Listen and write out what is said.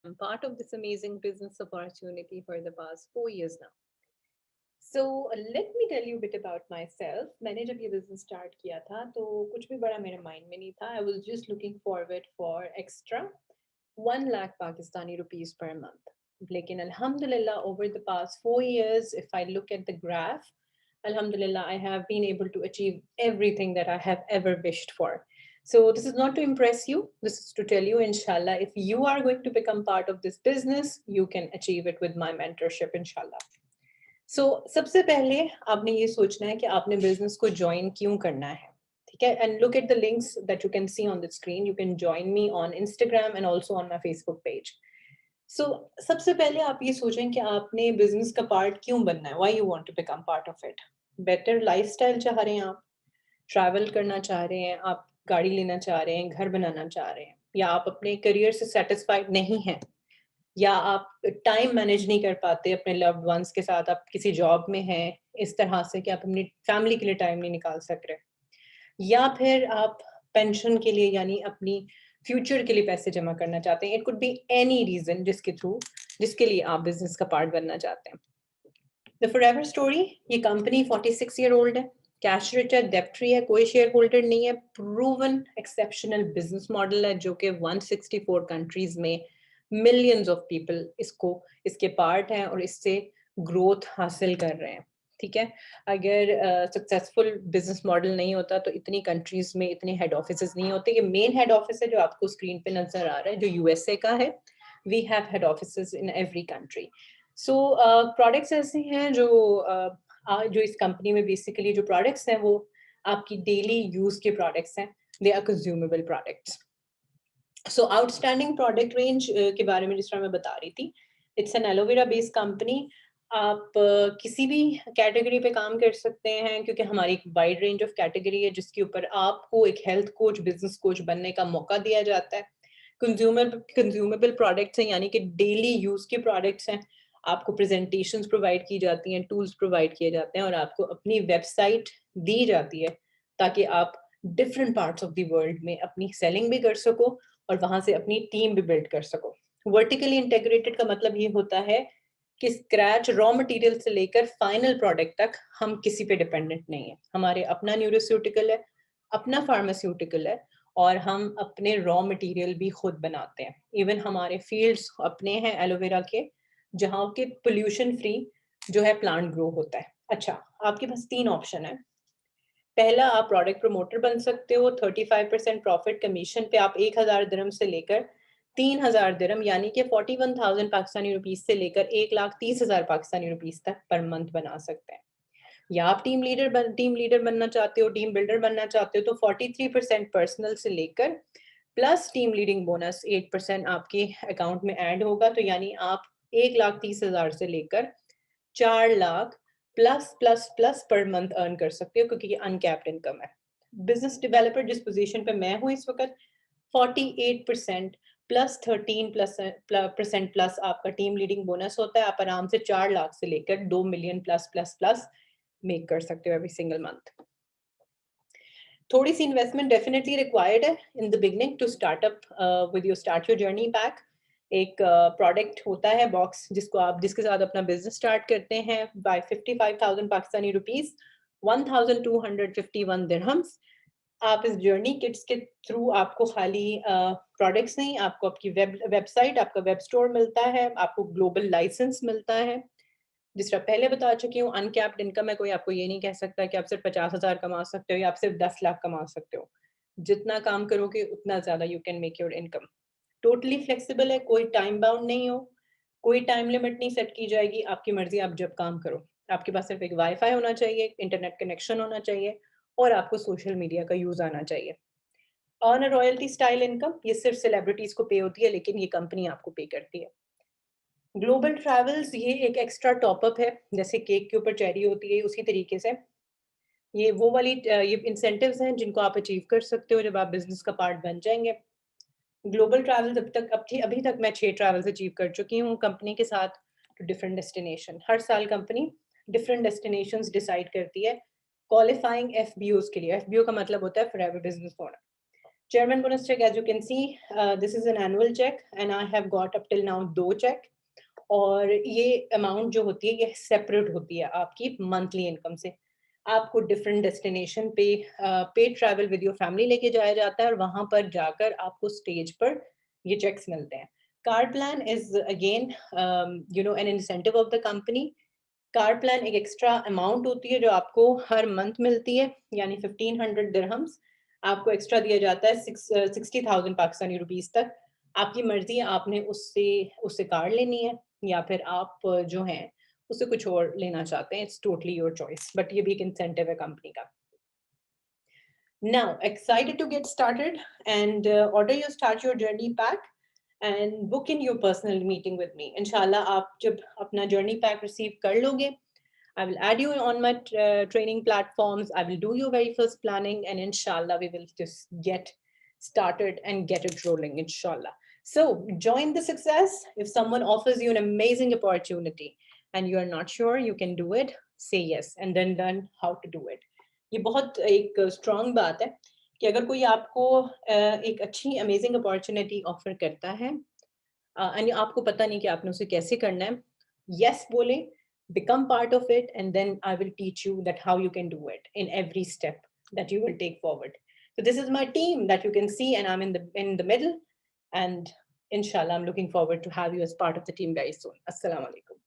I'm part of this amazing business opportunity for the past 4 years now. So let me tell you a bit about myself. मैंने जब ये business start किया था तो कुछ भी बड़ा मेरे mind में नहीं था. I was just looking forward for extra 1 lakh Pakistani rupees per month. लेकिन alhamdulillah over the past 4 years, if I look at the graph, alhamdulillah, I have been able to achieve everything that I have ever wished for. So this is not to impress you. This is to tell you, inshallah, if you are going to become part of this business, you can achieve it with my mentorship, inshallah. So सबसे पहले आपने ये सोचना है कि आपने business को join क्यों करना है, ठीक है? And look at the links that you can see on the screen. You can join me on Instagram and also on my Facebook page. So सबसे पहले आप ये सोचें कि आपने business का part क्यों बनना है? Why you want to become part of it? Better lifestyle चाह रहे हैं आप, travel करना चाह रहे हैं, आप गाड़ी लेना चाह रहे हैं, घर बनाना चाह रहे हैं, या आप अपने career से satisfied नहीं हैं, या आप टाइम मैनेज नहीं कर पाते अपने लव्ड वंस के साथ, आप किसी जॉब में हैं इस तरह से कि आप अपनी फैमिली के लिए टाइम नहीं निकाल सक रहे, या फिर आप पेंशन के लिए यानी अपनी फ्यूचर के लिए पैसे जमा करना चाहते हैं. It could be any reason जिसके लिए आप बिजनेस का पार्ट बनना चाहते हैं. द फॉरएवर स्टोरी, ये कंपनी 46 ईयर ओल्ड है, कैश रिच है, डेब्ट फ्री है, कोई शेयर होल्डर नहीं है, प्रूवन एक्सेप्शनल बिजनेस मॉडल है जो कि 164 कंट्रीज में मिलियंस ऑफ पीपल इसके पार्ट हैं और इससे ग्रोथ हासिल कर रहे हैं. ठीक है, अगर सक्सेसफुल बिजनेस मॉडल नहीं होता तो इतनी कंट्रीज में इतने हेड ऑफिसेज नहीं होते. ये मेन हेड ऑफिस है जो आपको स्क्रीन पे नजर आ रहा है, जो यूएसए का है. We have head offices in every country. So products ऐसे हैं जो इस कंपनी में बेसिकली जो प्रोडक्ट्स हैं वो आपकी डेली यूज के प्रोडक्ट्स हैं. They are consumable products. So outstanding product range के बारे में जिस तरह मैं बता रही थी, it's an aloe vera based company. आप किसी भी कैटेगरी पे काम कर सकते हैं क्योंकि हमारी एक वाइड रेंज ऑफ कैटेगरी है जिसके ऊपर आपको एक हेल्थ कोच, बिजनेस कोच बनने का मौका दिया जाता है. कंज्यूमेबल प्रोडक्ट्स हैं यानी कि डेली यूज के प्रोडक्ट्स हैं. आपको प्रेजेंटेशंस प्रोवाइड की जाती हैं, टूल्स प्रोवाइड किए जाते हैं और आपको अपनी वेबसाइट दी जाती है ताकि आप different parts of the world में अपनी सेलिंग भी कर सको और वहां से अपनी टीम भी बिल्ड कर सको. वर्टिकली इंटीग्रेटेड का मतलब ये होता है कि स्क्रैच रॉ मटेरियल से लेकर फाइनल प्रोडक्ट तक हम किसी पे डिपेंडेंट नहीं है. हमारे अपना न्यूरोस्यूटिकल है, अपना फार्मास्यूटिकल है और हम अपने रॉ मटेरियल भी खुद बनाते हैं. इवन हमारे फील्ड्स अपने हैं एलोवेरा के जहाँ के पोल्यूशन फ्री जो है प्लांट ग्रो होता है. अच्छा, आपके पास 3 ऑप्शन है. पहला, आप प्रोडक्ट प्रमोटर बन सकते हो. 35% प्रॉफिट कमीशन पे आप 1000 दिरहम से लेकर 3000 दिरहम यानी कि 41,000 पाकिस्तानी रुपीज से लेकर 1,30,000 पाकिस्तानी रुपीज तक पर मंथ बना सकते हैं. या आप टीम लीडर बनना चाहते हो, टीम बिल्डर बनना चाहते हो तो 43% पर्सनल से लेकर प्लस टीम लीडिंग बोनस 8% आपके अकाउंट में ऐड होगा. तो यानी आप 1,30,000 से लेकर 4 lakh plus plus plus per month earn कर सकते हो क्योंकि ये अनकैप्ड इनकम है. बिजनेस डेवलपर जिस पोजीशन पे मैं हूँ इस वक्त, 48% प्लस 13% प्लस आपका टीम लीडिंग बोनस होता है. आप आराम से 4 लाख से लेकर 2 million plus plus plus make कर सकते हो एवरी सिंगल मंथ. थोड़ी सी इन्वेस्टमेंट डेफिनेटली रिक्वायर्ड है in the beginning to start up with your start your journey pack. एक प्रोडक्ट होता है बॉक्स जिसके साथ अपना बिजनेस स्टार्ट करते हैं बाय 55,000 पाकिस्तानी रुपीस, 1,251 दिरहम्स. आप इस जर्नी किट्स के थ्रू आपको खाली प्रोडक्ट्स नहीं, आपको आपकी वेबसाइट, आपका वेब स्टोर मिलता है, आपको ग्लोबल लाइसेंस मिलता है. जिस तरह पहले बता चुकी हूँ, अनकैप्ड इनकम है. कोई आपको ये नहीं कह सकता कि आप सिर्फ 50,000 कमा सकते हो या आप सिर्फ 10 लाख कमा सकते हो. जितना काम करोगे उतना ज्यादा you can make your income. Totally flexible है, कोई टाइम बाउंड नहीं हो, कोई टाइम लिमिट नहीं सेट की जाएगी. आपकी मर्जी, आप जब काम करो. आपके पास सिर्फ एक वाईफाई होना चाहिए, इंटरनेट कनेक्शन होना चाहिए और आपको सोशल मीडिया का यूज आना चाहिए. On a royalty style income, ये सिर्फ सेलिब्रिटीज को पे होती है लेकिन ये कंपनी आपको पे करती है. ग्लोबल ट्रैवल्स, ये एक एक्स्ट्रा टॉपअप है. जैसे केक के ऊपर चेरी होती है उसी तरीके से ये वो वाली ये इंसेंटिव्स हैं जिनको आप अचीव कर सकते हो जब आप बिजनेस का पार्ट बन जाएंगे. ग्लोबल ट्रैवल्स अभी तक मैं 6 ट्रैवल्स अचीव कर चुकी हूँ कंपनी के साथ टू डिफरेंट डेस्टिनेशन. हर साल कंपनी डिफरेंट डेस्टिनेशंस डिसाइड करती है क्वालिफाइंग एफबीओज के लिए. एफबीओ का मतलब होता है forever business owner. Chairman bonus check, as you can see, this is an annual check and I have got up till now 2 check. और ये अमाउंट जो होती है ये सेपरेट होती है आपकी मंथली इनकम से. आपको डिफरेंट डेस्टिनेशन पे paid travel with your family लेके जाया जाता है और वहां पर जाकर आपको स्टेज पर ये चेक्स मिलते हैं. Card plan is again an incentive of the company. Card plan एक एक्स्ट्रा अमाउंट होती है जो आपको हर मंथ मिलती है, यानी 1500 दिरहम्स आपको एक्स्ट्रा दिया जाता है 60,000 पाकिस्तानी रुपीस तक. आपकी मर्जी है, आपने उससे उससे कार्ड लेनी है या फिर आप जो हैं उससे कुछ और लेना चाहते हैं. It's totally your choice, but ये भी एक इंसेंटिव है कंपनी का. Now, excited to get started and order your start your journey pack and book in your personal meeting with me. Inshallah, आप जब अपना journey pack receive कर लोगे, I will add you on my training platforms. I will do your very first planning, and inshallah, we will just get started and get it rolling, inshallah. So join the success. If someone offers you an amazing opportunity and you are not sure you can do it, say yes and then learn how to do it. ये बहुत एक strong बात है कि अगर कोई आपको एक अच्छी अमेजिंग अपॉर्चुनिटी ऑफर करता है और आपको पता नहीं कि आपने उसे कैसे करना है, यस बोले, become part of it, and then I will teach you that how you can do it in every step that you will take forward. So this is my team that you can see, and I'm in the middle, and inshallah I'm looking forward to have you as part of the team very soon. Assalamu alaikum.